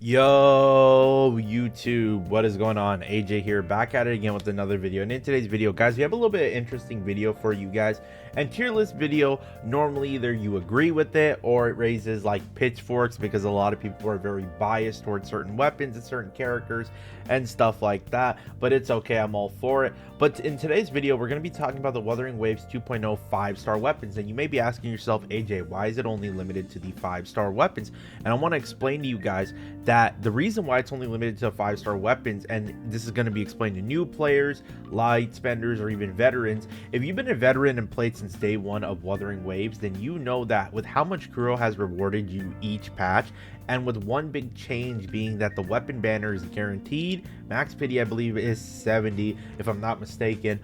Yo, YouTube, what is going on? AJ here, back at it again with another video. And in today's video, guys, we have a little bit of interesting video for you guys. And tier list video, normally either you agree with it or it raises like pitchforks because a lot of people are very biased towards certain weapons and certain characters and stuff like that. But it's okay, I'm all for it. But in today's video, we're going to be talking about the Wuthering Waves 2.0 5-star weapons. And you may be asking yourself, AJ, why is it only limited to the 5-star weapons? And I want to explain to you guys that the reason why it's only limited to 5-star weapons, and this is going to be explained to new players, light spenders, or even veterans. If you've been a veteran and played since day one of Wuthering Waves, then you know that with how much Kuro has rewarded you each patch, and with one big change being that the weapon banner is guaranteed, max pity I believe is 70 if I'm not mistaken.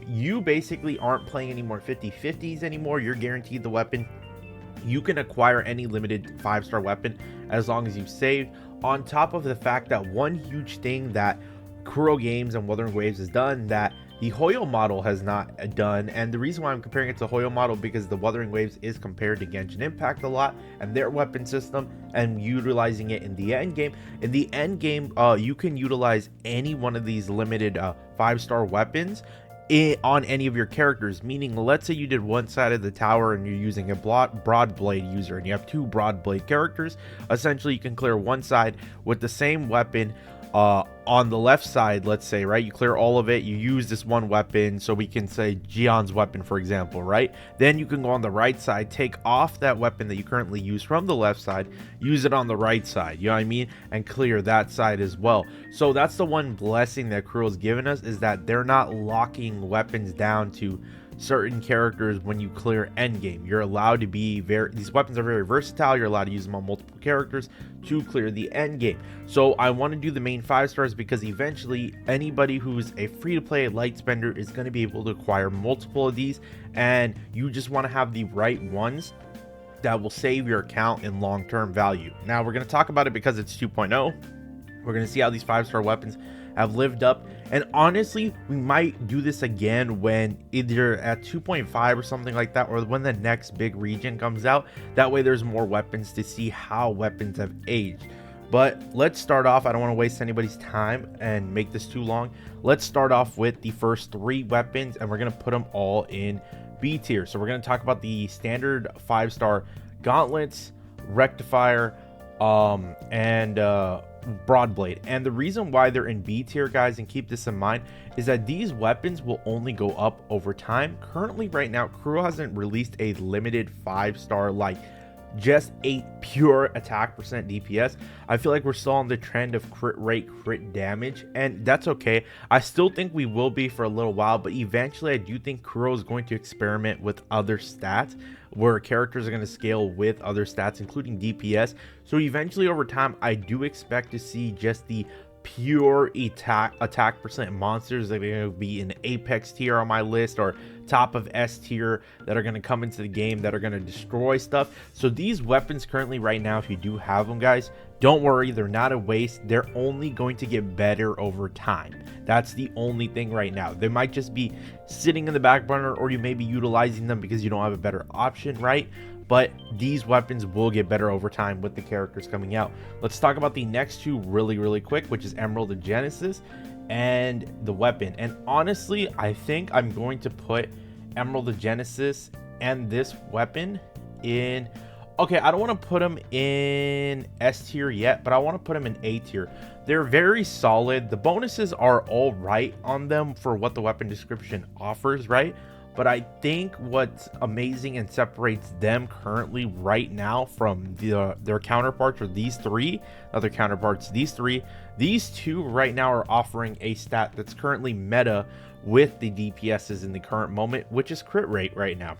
You basically aren't playing any more 50-50s anymore. You're guaranteed the weapon. You can acquire any limited 5-star weapon as long as you've saved, on top of the fact that one huge thing that Kuro Games and Wuthering Waves has done that the Hoyo model has not done. And the reason why I'm comparing it to Hoyo model, because the Wuthering Waves is compared to Genshin Impact a lot and their weapon system, and utilizing it in the end game. In the end game, you can utilize any one of these limited 5-star weapons on any of your characters, meaning let's say you did one side of the tower and you're using a broad blade user and you have two broad blade characters. Essentially you can clear one side with the same weapon on the left side, let's say, right? You clear all of it, you use this one weapon, so we can say Gion's weapon, for example, right? Then you can go on the right side, take off that weapon that you currently use from the left side, use it on the right side, you know what I mean? And clear that side as well. So that's the one blessing that Kuro's given us, is that they're not locking weapons down to certain characters. When you clear endgame, you're allowed to be these weapons are very versatile. You're allowed to use them on multiple characters to clear the end game. So I want to do the main 5 stars because eventually anybody who's a free-to-play light spender is going to be able to acquire multiple of these, and you just want to have the right ones that will save your account in long-term value. Now we're going to talk about it because it's 2.0. We're going to see how these 5-star weapons have lived up, and honestly we might do this again when either at 2.5 or something like that, or when the next big region comes out. That way there's more weapons to see how weapons have aged. But let's start off. I don't want to waste anybody's time and make this too long. Let's start off with the first 3 weapons, and we're going to put them all in B tier. So we're going to talk about the standard 5-star gauntlets, rectifier, and broadblade. And the reason why they're in B tier, guys, and keep this in mind, is that these weapons will only go up over time. Currently right now Kuro hasn't released a limited 5-star, like just a pure attack percent DPS. I feel like we're still on the trend of crit rate, crit damage, and that's okay. I still think we will be for a little while, but eventually I do think Kuro is going to experiment with other stats where characters are going to scale with other stats, including DPS. So eventually over time I do expect to see just the pure attack percent monsters that are going to be in Apex tier on my list, or top of S tier, that are going to come into the game that are going to destroy stuff. So these weapons currently right now, if you do have them, guys, don't worry, they're not a waste. They're only going to get better over time. That's the only thing right now. They might just be sitting in the back burner, or you may be utilizing them because you don't have a better option, right? But these weapons will get better over time with the characters coming out. Let's talk about the next 2 really quick, which is Emerald of Genesis and the weapon. And honestly, I think I'm going to put Emerald of Genesis and this weapon in, okay, I don't want to put them in S tier yet, but I want to put them in A tier. They're very solid. The bonuses are all right on them for what the weapon description offers, right? But I think what's amazing and separates them currently right now from their counterparts, or these 3 other counterparts, these 2 right now are offering a stat that's currently meta with the DPSs in the current moment, which is crit rate right now.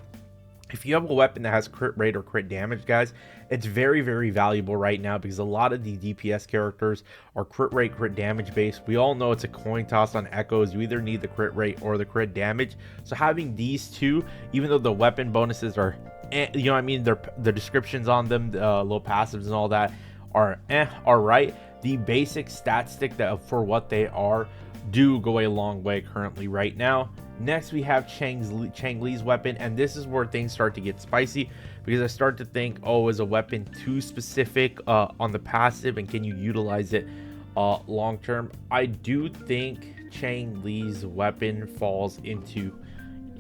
If you have a weapon that has crit rate or crit damage, guys, it's very valuable right now, because a lot of the DPS characters are crit rate, crit damage based. We all know it's a coin toss on echoes. You either need the crit rate or the crit damage. So having these 2, even though the weapon bonuses are, you know what I mean, the descriptions on them, the little passives and all that are right, the basic stat stick that for what they are do go a long way currently right now. Next we have Chang Li's weapon, and this is where things start to get spicy, because I start to think, oh, is a weapon too specific on the passive, and can you utilize it long term? I do think Chang Li's weapon falls into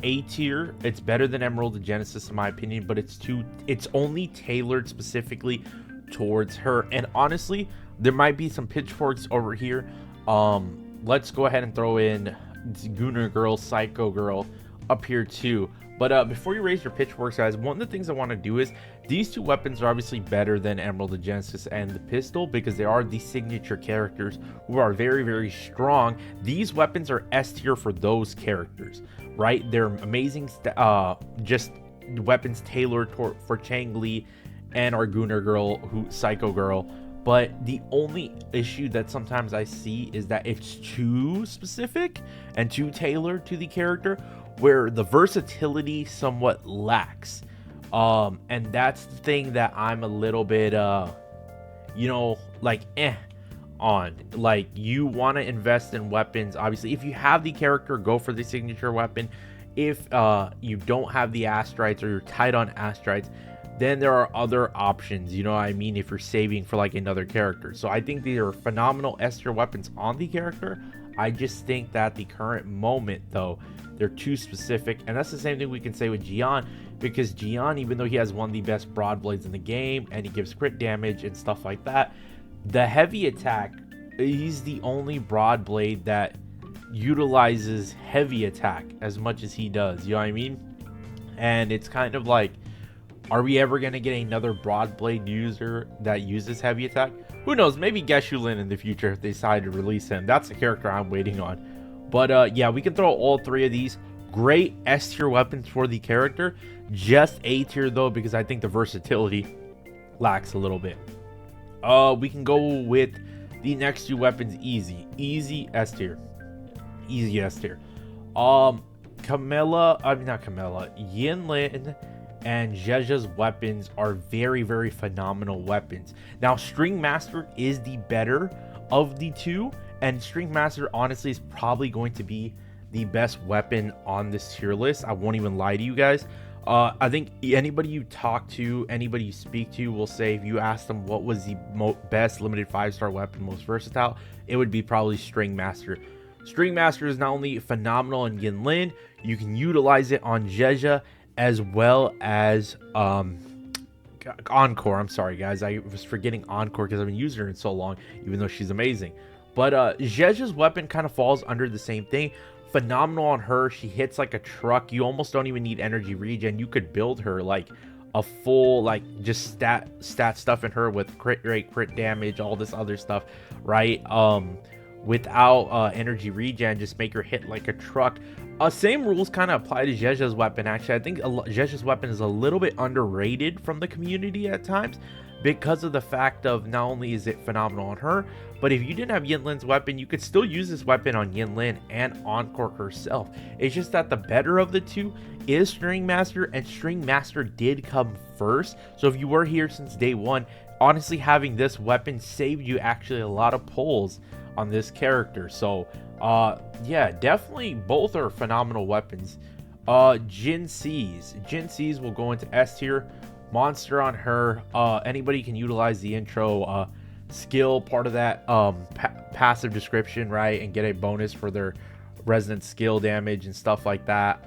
A tier. It's better than Emerald and Genesis in my opinion, but it's only tailored specifically towards her. And honestly, there might be some pitchforks over here. Let's go ahead and throw in Gooner Girl, Psycho Girl up here too. But before you raise your pitchforks, guys, one of the things I want to do is, these two weapons are obviously better than Emerald and Genesis and the pistol, because they are the signature characters who are very, very strong. These weapons are S tier for those characters, right? They're amazing, just weapons tailored for Chang Li and our Gooner Girl, Psycho Girl. But the only issue that sometimes I see is that it's too specific and too tailored to the character, where the versatility somewhat lacks. And that's the thing that I'm a little bit you know, like on. Like, you want to invest in weapons. Obviously, if you have the character, go for the signature weapon. If you don't have the Astrites, or you're tight on Astrites, then there are other options, you know what I mean, if you're saving for like another character. So I think these are phenomenal S tier weapons on the character. I just think that the current moment, though, they're too specific. And that's the same thing we can say with Jian, because Jian, even though he has one of the best broad blades in the game and he gives crit damage and stuff like that, the heavy attack, he's the only broad blade that utilizes heavy attack as much as he does, you know what I mean? And it's kind of like, are we ever going to get another broad blade user that uses heavy attack? Who knows? Maybe Geshu Lin in the future if they decide to release him. That's the character I'm waiting on. But yeah, we can throw all three of these. Great S tier weapons for the character. Just A tier though, because I think the versatility lacks a little bit. We can go with the next two weapons easy. Easy S tier. Easy S tier. Yin Lin and Zhejia's weapons are very, very phenomenal weapons. Now, String Master is the better of the two, and String Master honestly is probably going to be the best weapon on this tier list. I won't even lie to you guys. I think anybody you talk to, anybody you speak to will say, if you ask them what was the best limited 5-star weapon, most versatile, it would be probably String Master. String Master is not only phenomenal in Yin Lin, you can utilize it on Zhejia, as well as Encore. I'm sorry, guys. I was forgetting Encore because I've been using her in so long, even though she's amazing. But Zhejia's weapon kind of falls under the same thing. Phenomenal on her. She hits like a truck. You almost don't even need energy regen. You could build her like a full, like, just stat stuff in her with crit rate, crit damage, all this other stuff, right? Without energy regen, just make her hit like a truck. Same rules kind of apply to Zhejia's weapon. Actually, I think Zhejia's weapon is a little bit underrated from the community at times, because of the fact of not only is it phenomenal on her, but if you didn't have Yin Lin's weapon, you could still use this weapon on Yin Lin and Encore herself. It's just that the better of the two is String Master, and String Master did come first. So if you were here since day one, honestly, having this weapon saved you actually a lot of pulls on this character. So yeah, definitely both are phenomenal weapons. Jin C's will go into S tier. Monster on her. Anybody can utilize the intro skill part of that passive description, right, and get a bonus for their resonant skill damage and stuff like that.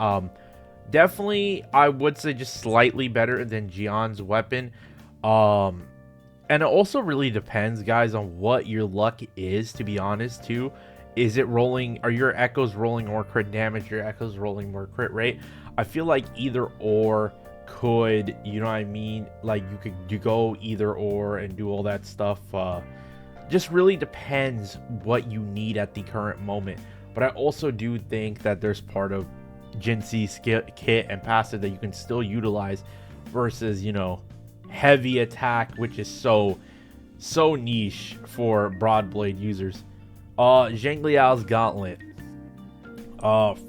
Definitely, I would say just slightly better than Jian's weapon. And it also really depends, guys, on what your luck is, to be honest, too. Is it rolling? Are your echoes rolling more crit damage? Your echoes rolling more crit rate? I feel like either or could, you know what I mean? Like, you go either or and do all that stuff. Just really depends what you need at the current moment. But I also do think that there's part of Jin C's kit and passive that you can still utilize versus, you know, heavy attack, which is so niche for broad blade users. Zhang Liao's gauntlet,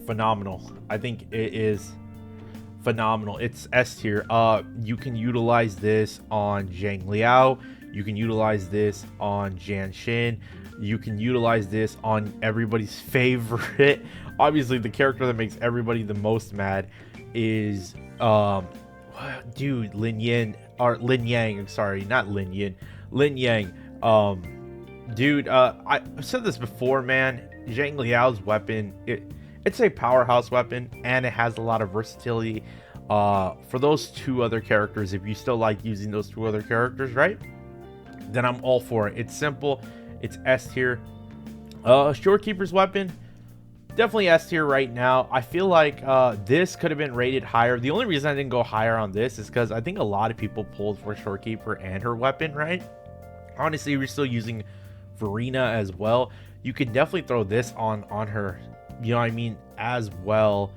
phenomenal. I think it is phenomenal. It's S tier. You can utilize this on Zhang Liao. You can utilize this on Jian Xin. You can utilize this on everybody's favorite. Obviously, the character that makes everybody the most mad is dude, Lin Yin or Lin Yang, sorry, not Lin Yin, Lin Yang. Dude, I said this before, man. Zhang Liao's weapon, it's a powerhouse weapon, and it has a lot of versatility. For those two other characters, if you still like using those two other characters, right, then I'm all for it. It's simple, it's S tier. Shorekeeper's weapon, definitely S tier right now. I feel like this could have been rated higher. The only reason I didn't go higher on this is because I think a lot of people pulled for Shorekeeper and her weapon, right? Honestly, we're still using Verena as well. You could definitely throw this on her, you know what I mean, as well.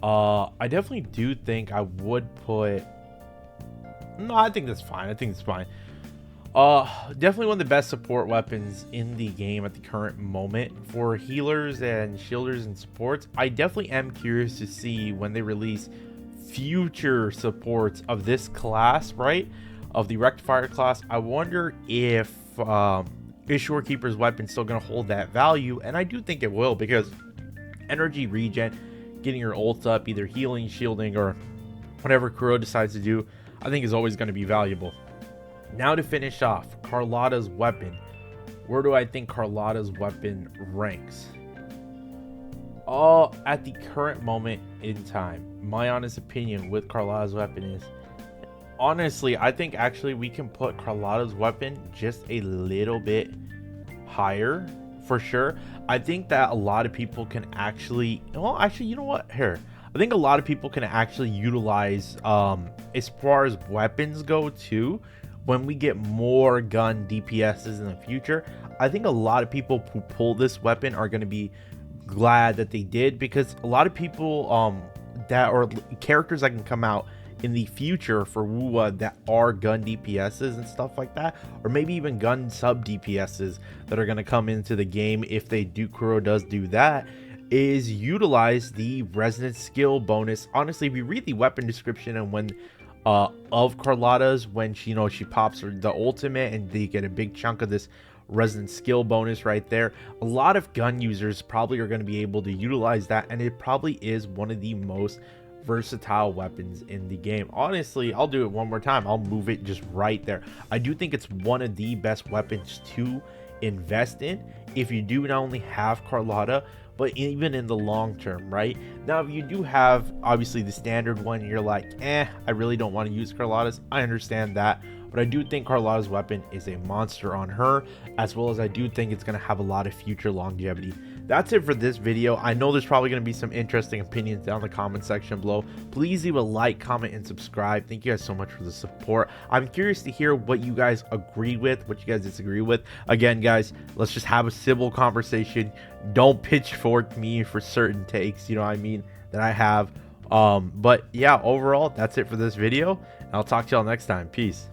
I definitely do think I would put, no, I think that's fine. I think it's fine. Definitely one of the best support weapons in the game at the current moment for healers and shielders and supports. I definitely am curious to see when they release future supports of this class, right, of the Rectifier class. I wonder if is Shorekeeper's weapon still going to hold that value, and I do think it will, because energy regen, getting your ult up, either healing, shielding, or whatever Kuro decides to do, I think is always going to be valuable. Now to finish off, Carlotta's weapon. Where do I think Carlotta's weapon ranks? At the current moment in time, my honest opinion with Carlotta's weapon is, honestly, I think actually we can put Carlotta's weapon just a little bit higher for sure. I think that a lot of people can actually, well, actually, you know what? Here, I think a lot of people can actually utilize, as far as weapons go too, when we get more gun DPSs in the future. I think a lot of people who pull this weapon are going to be glad that they did, because a lot of people that are characters that can come out in the future for WUA that are gun DPSs and stuff like that, or maybe even gun sub DPSs that are going to come into the game if they do, Kuro does do that, is utilize the resonance skill bonus. Honestly, if you read the weapon description and when of Carlotta's, when she, you know, she pops the ultimate and they get a big chunk of this resonance skill bonus right there, a lot of gun users probably are going to be able to utilize that, and it probably is one of the most versatile weapons in the game. Honestly, I'll do it one more time. I'll move it just right there. I do think it's one of the best weapons to invest in if you do not only have Carlotta, but even in the long term, right? Now, if you do have obviously the standard one, you're like, I really don't want to use Carlotta's, I understand that, but I do think Carlotta's weapon is a monster on her, as well as I do think it's going to have a lot of future longevity. That's it for this video. I know there's probably going to be some interesting opinions down in the comment section below. Please leave a like, comment, and subscribe. Thank you guys so much for the support. I'm curious to hear what you guys agree with, what you guys disagree with. Again, guys, let's just have a civil conversation. Don't pitchfork me for certain takes, you know what I mean, that I have. But yeah, overall, that's it for this video, and I'll talk to y'all next time. Peace.